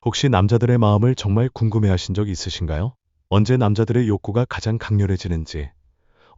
혹시 남자들의 마음을 정말 궁금해하신 적 있으신가요? 언제 남자들의 욕구가 가장 강렬해지는지,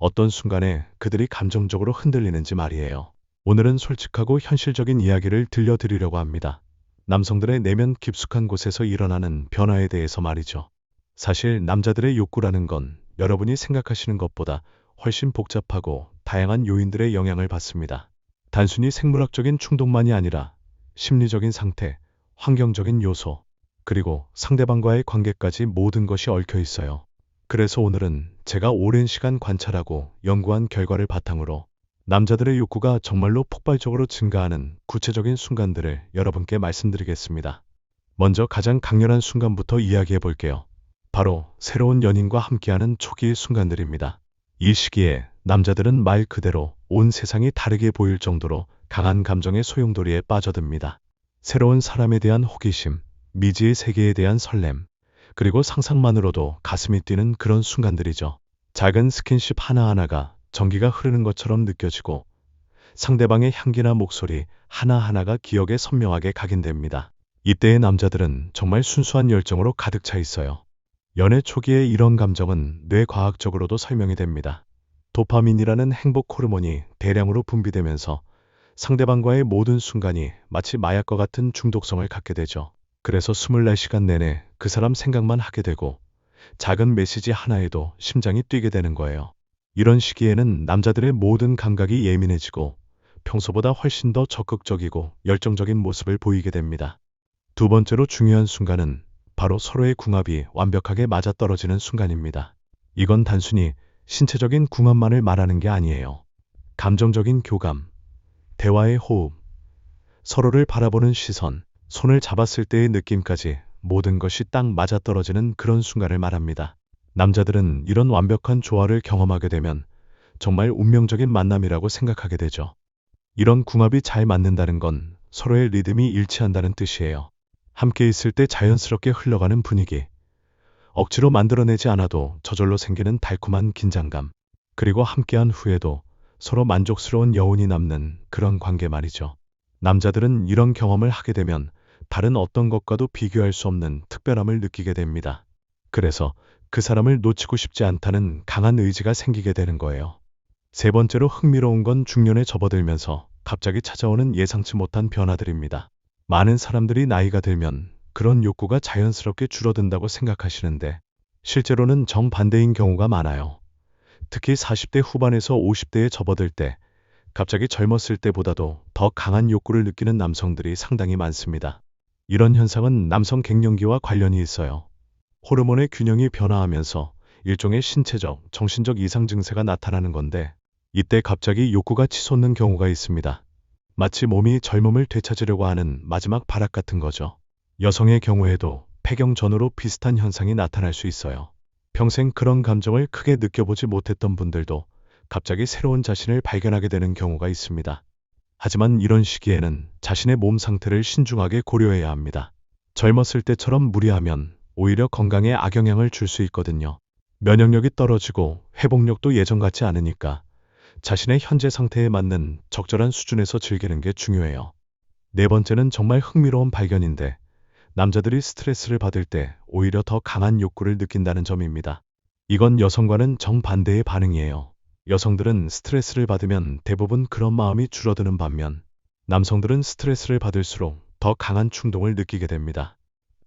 어떤 순간에 그들이 감정적으로 흔들리는지 말이에요. 오늘은 솔직하고 현실적인 이야기를 들려드리려고 합니다. 남성들의 내면 깊숙한 곳에서 일어나는 변화에 대해서 말이죠. 사실 남자들의 욕구라는 건 여러분이 생각하시는 것보다 훨씬 복잡하고 다양한 요인들의 영향을 받습니다. 단순히 생물학적인 충동만이 아니라 심리적인 상태, 환경적인 요소, 그리고 상대방과의 관계까지 모든 것이 얽혀 있어요. 그래서 오늘은 제가 오랜 시간 관찰하고 연구한 결과를 바탕으로 남자들의 욕구가 정말로 폭발적으로 증가하는 구체적인 순간들을 여러분께 말씀드리겠습니다. 먼저 가장 강렬한 순간부터 이야기해 볼게요. 바로 새로운 연인과 함께하는 초기의 순간들입니다. 이 시기에 남자들은 말 그대로 온 세상이 다르게 보일 정도로 강한 감정의 소용돌이에 빠져듭니다. 새로운 사람에 대한 호기심, 미지의 세계에 대한 설렘, 그리고 상상만으로도 가슴이 뛰는 그런 순간들이죠. 작은 스킨십 하나하나가 전기가 흐르는 것처럼 느껴지고 상대방의 향기나 목소리 하나하나가 기억에 선명하게 각인됩니다. 이때의 남자들은 정말 순수한 열정으로 가득 차 있어요. 연애 초기에 이런 감정은 뇌과학적으로도 설명이 됩니다. 도파민이라는 행복 호르몬이 대량으로 분비되면서 상대방과의 모든 순간이 마치 마약과 같은 중독성을 갖게 되죠. 그래서 24시간 내내 그 사람 생각만 하게 되고 작은 메시지 하나에도 심장이 뛰게 되는 거예요. 이런 시기에는 남자들의 모든 감각이 예민해지고 평소보다 훨씬 더 적극적이고 열정적인 모습을 보이게 됩니다. 두 번째로 중요한 순간은 바로 서로의 궁합이 완벽하게 맞아떨어지는 순간입니다. 이건 단순히 신체적인 궁합만을 말하는 게 아니에요. 감정적인 교감, 대화의 호흡, 서로를 바라보는 시선, 손을 잡았을 때의 느낌까지 모든 것이 딱 맞아떨어지는 그런 순간을 말합니다. 남자들은 이런 완벽한 조화를 경험하게 되면 정말 운명적인 만남이라고 생각하게 되죠. 이런 궁합이 잘 맞는다는 건 서로의 리듬이 일치한다는 뜻이에요. 함께 있을 때 자연스럽게 흘러가는 분위기, 억지로 만들어내지 않아도 저절로 생기는 달콤한 긴장감, 그리고 함께한 후에도 서로 만족스러운 여운이 남는 그런 관계 말이죠. 남자들은 이런 경험을 하게 되면 다른 어떤 것과도 비교할 수 없는 특별함을 느끼게 됩니다. 그래서 그 사람을 놓치고 싶지 않다는 강한 의지가 생기게 되는 거예요. 세 번째로 흥미로운 건 중년에 접어들면서 갑자기 찾아오는 예상치 못한 변화들입니다. 많은 사람들이 나이가 들면 그런 욕구가 자연스럽게 줄어든다고 생각하시는데 실제로는 정반대인 경우가 많아요. 특히 40대 후반에서 50대에 접어들 때 갑자기 젊었을 때보다도 더 강한 욕구를 느끼는 남성들이 상당히 많습니다. 이런 현상은 남성 갱년기와 관련이 있어요. 호르몬의 균형이 변화하면서 일종의 신체적, 정신적 이상 증세가 나타나는 건데 이때 갑자기 욕구가 치솟는 경우가 있습니다. 마치 몸이 젊음을 되찾으려고 하는 마지막 발악 같은 거죠. 여성의 경우에도 폐경 전후로 비슷한 현상이 나타날 수 있어요. 평생 그런 감정을 크게 느껴보지 못했던 분들도 갑자기 새로운 자신을 발견하게 되는 경우가 있습니다. 하지만 이런 시기에는 자신의 몸 상태를 신중하게 고려해야 합니다. 젊었을 때처럼 무리하면 오히려 건강에 악영향을 줄 수 있거든요. 면역력이 떨어지고 회복력도 예전 같지 않으니까 자신의 현재 상태에 맞는 적절한 수준에서 즐기는 게 중요해요. 네 번째는 정말 흥미로운 발견인데 남자들이 스트레스를 받을 때 오히려 더 강한 욕구를 느낀다는 점입니다. 이건 여성과는 정반대의 반응이에요. 여성들은 스트레스를 받으면 대부분 그런 마음이 줄어드는 반면 남성들은 스트레스를 받을수록 더 강한 충동을 느끼게 됩니다.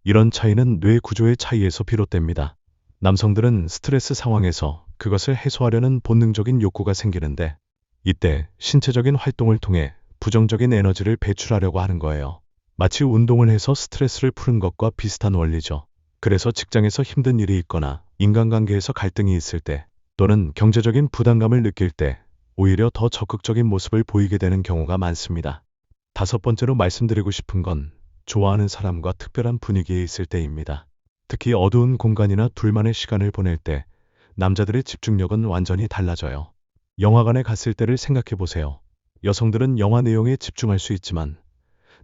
이런 차이는 뇌 구조의 차이에서 비롯됩니다. 남성들은 스트레스 상황에서 그것을 해소하려는 본능적인 욕구가 생기는데 이때 신체적인 활동을 통해 부정적인 에너지를 배출하려고 하는 거예요. 마치 운동을 해서 스트레스를 푸는 것과 비슷한 원리죠. 그래서 직장에서 힘든 일이 있거나 인간관계에서 갈등이 있을 때 또는 경제적인 부담감을 느낄 때 오히려 더 적극적인 모습을 보이게 되는 경우가 많습니다. 다섯 번째로 말씀드리고 싶은 건 좋아하는 사람과 특별한 분위기에 있을 때입니다. 특히 어두운 공간이나 둘만의 시간을 보낼 때 남자들의 집중력은 완전히 달라져요. 영화관에 갔을 때를 생각해 보세요. 여성들은 영화 내용에 집중할 수 있지만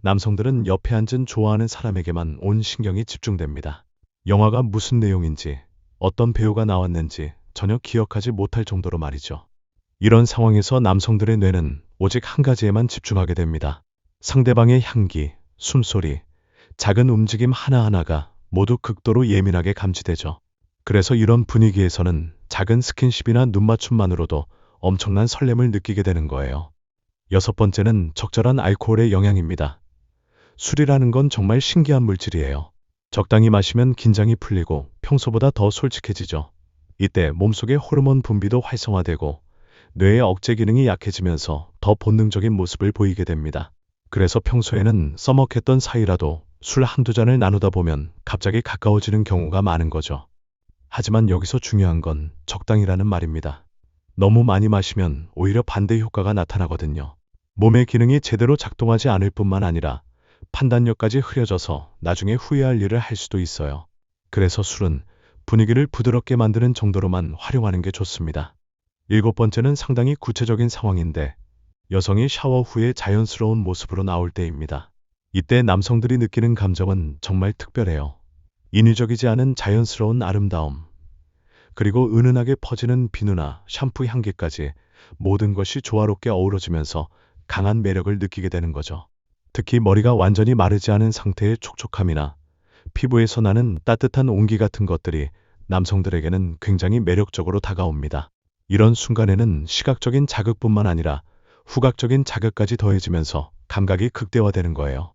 남성들은 옆에 앉은 좋아하는 사람에게만 온 신경이 집중됩니다. 영화가 무슨 내용인지, 어떤 배우가 나왔는지 전혀 기억하지 못할 정도로 말이죠. 이런 상황에서 남성들의 뇌는 오직 한 가지에만 집중하게 됩니다. 상대방의 향기, 숨소리, 작은 움직임 하나하나가 모두 극도로 예민하게 감지되죠. 그래서 이런 분위기에서는 작은 스킨십이나 눈맞춤만으로도 엄청난 설렘을 느끼게 되는 거예요. 여섯 번째는 적절한 알코올의 영향입니다. 술이라는 건 정말 신기한 물질이에요. 적당히 마시면 긴장이 풀리고 평소보다 더 솔직해지죠. 이때 몸속의 호르몬 분비도 활성화되고 뇌의 억제 기능이 약해지면서 더 본능적인 모습을 보이게 됩니다. 그래서 평소에는 써먹했던 사이라도 술 한두 잔을 나누다 보면 갑자기 가까워지는 경우가 많은 거죠. 하지만 여기서 중요한 건 적당이라는 말입니다. 너무 많이 마시면 오히려 반대 효과가 나타나거든요. 몸의 기능이 제대로 작동하지 않을 뿐만 아니라 판단력까지 흐려져서 나중에 후회할 일을 할 수도 있어요. 그래서 술은 분위기를 부드럽게 만드는 정도로만 활용하는 게 좋습니다. 일곱 번째는 상당히 구체적인 상황인데 여성이 샤워 후에 자연스러운 모습으로 나올 때입니다. 이때 남성들이 느끼는 감정은 정말 특별해요. 인위적이지 않은 자연스러운 아름다움, 그리고 은은하게 퍼지는 비누나 샴푸 향기까지 모든 것이 조화롭게 어우러지면서 강한 매력을 느끼게 되는 거죠. 특히 머리가 완전히 마르지 않은 상태의 촉촉함이나 피부에서 나는 따뜻한 온기 같은 것들이 남성들에게는 굉장히 매력적으로 다가옵니다. 이런 순간에는 시각적인 자극뿐만 아니라 후각적인 자극까지 더해지면서 감각이 극대화되는 거예요.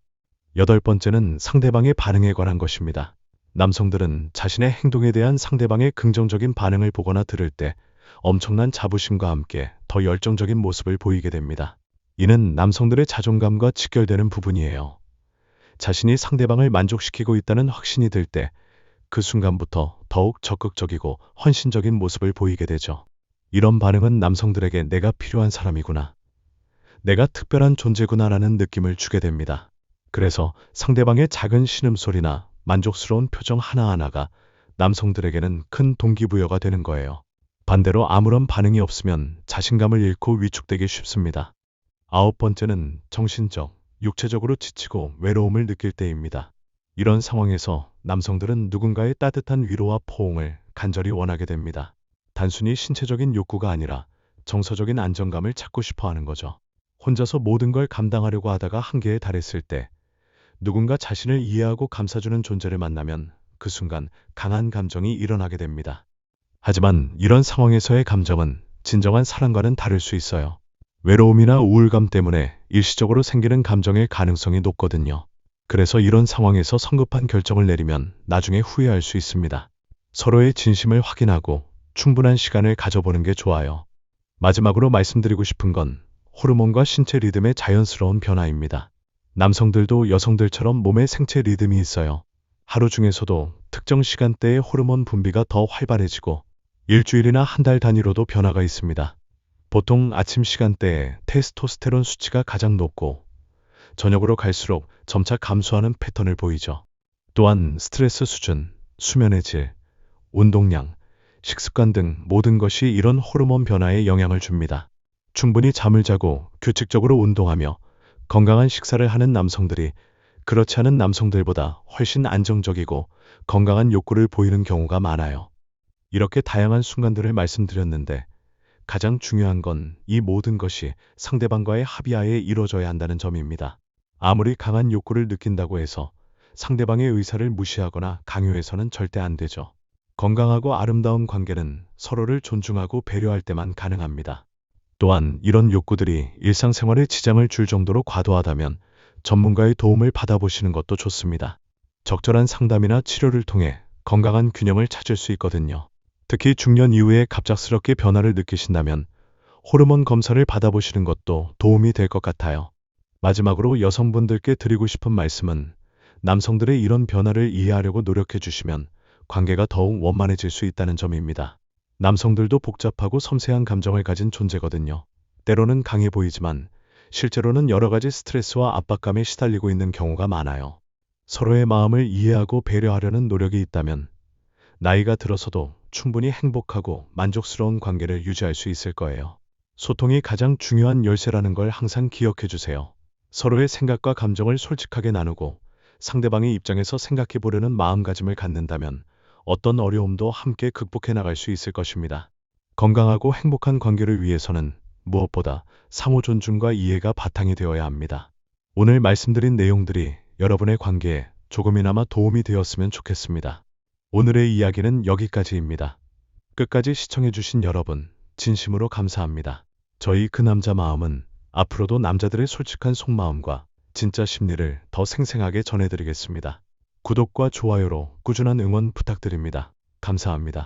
여덟 번째는 상대방의 반응에 관한 것입니다. 남성들은 자신의 행동에 대한 상대방의 긍정적인 반응을 보거나 들을 때 엄청난 자부심과 함께 더 열정적인 모습을 보이게 됩니다. 이는 남성들의 자존감과 직결되는 부분이에요. 자신이 상대방을 만족시키고 있다는 확신이 들 때 그 순간부터 더욱 적극적이고 헌신적인 모습을 보이게 되죠. 이런 반응은 남성들에게 내가 필요한 사람이구나, 내가 특별한 존재구나라는 느낌을 주게 됩니다. 그래서 상대방의 작은 신음소리나 만족스러운 표정 하나하나가 남성들에게는 큰 동기부여가 되는 거예요. 반대로 아무런 반응이 없으면 자신감을 잃고 위축되기 쉽습니다. 아홉 번째는 정신적, 육체적으로 지치고 외로움을 느낄 때입니다. 이런 상황에서 남성들은 누군가의 따뜻한 위로와 포옹을 간절히 원하게 됩니다. 단순히 신체적인 욕구가 아니라 정서적인 안정감을 찾고 싶어 하는 거죠. 혼자서 모든 걸 감당하려고 하다가 한계에 달했을 때 누군가 자신을 이해하고 감싸주는 존재를 만나면 그 순간 강한 감정이 일어나게 됩니다. 하지만 이런 상황에서의 감정은 진정한 사랑과는 다를 수 있어요. 외로움이나 우울감 때문에 일시적으로 생기는 감정일 가능성이 높거든요. 그래서 이런 상황에서 성급한 결정을 내리면 나중에 후회할 수 있습니다. 서로의 진심을 확인하고 충분한 시간을 가져보는 게 좋아요. 마지막으로 말씀드리고 싶은 건 호르몬과 신체 리듬의 자연스러운 변화입니다. 남성들도 여성들처럼 몸의 생체 리듬이 있어요. 하루 중에서도 특정 시간대에 호르몬 분비가 더 활발해지고 일주일이나 한 달 단위로도 변화가 있습니다. 보통 아침 시간대에 테스토스테론 수치가 가장 높고 저녁으로 갈수록 점차 감소하는 패턴을 보이죠. 또한 스트레스 수준, 수면의 질, 운동량, 식습관 등 모든 것이 이런 호르몬 변화에 영향을 줍니다. 충분히 잠을 자고 규칙적으로 운동하며 건강한 식사를 하는 남성들이 그렇지 않은 남성들보다 훨씬 안정적이고 건강한 욕구를 보이는 경우가 많아요. 이렇게 다양한 순간들을 말씀드렸는데 가장 중요한 건 이 모든 것이 상대방과의 합의하에 이루어져야 한다는 점입니다. 아무리 강한 욕구를 느낀다고 해서 상대방의 의사를 무시하거나 강요해서는 절대 안 되죠. 건강하고 아름다운 관계는 서로를 존중하고 배려할 때만 가능합니다. 또한 이런 욕구들이 일상생활에 지장을 줄 정도로 과도하다면 전문가의 도움을 받아보시는 것도 좋습니다. 적절한 상담이나 치료를 통해 건강한 균형을 찾을 수 있거든요. 특히 중년 이후에 갑작스럽게 변화를 느끼신다면 호르몬 검사를 받아보시는 것도 도움이 될 것 같아요. 마지막으로 여성분들께 드리고 싶은 말씀은 남성들의 이런 변화를 이해하려고 노력해 주시면 관계가 더욱 원만해질 수 있다는 점입니다. 남성들도 복잡하고 섬세한 감정을 가진 존재거든요. 때로는 강해 보이지만 실제로는 여러 가지 스트레스와 압박감에 시달리고 있는 경우가 많아요. 서로의 마음을 이해하고 배려하려는 노력이 있다면 나이가 들어서도 충분히 행복하고 만족스러운 관계를 유지할 수 있을 거예요. 소통이 가장 중요한 열쇠라는 걸 항상 기억해 주세요. 서로의 생각과 감정을 솔직하게 나누고 상대방의 입장에서 생각해 보려는 마음가짐을 갖는다면 어떤 어려움도 함께 극복해 나갈 수 있을 것입니다. 건강하고 행복한 관계를 위해서는 무엇보다 상호 존중과 이해가 바탕이 되어야 합니다. 오늘 말씀드린 내용들이 여러분의 관계에 조금이나마 도움이 되었으면 좋겠습니다. 오늘의 이야기는 여기까지입니다. 끝까지 시청해주신 여러분, 진심으로 감사합니다. 저희 그 남자 마음은 앞으로도 남자들의 솔직한 속마음과 진짜 심리를 더 생생하게 전해드리겠습니다. 구독과 좋아요로 꾸준한 응원 부탁드립니다. 감사합니다.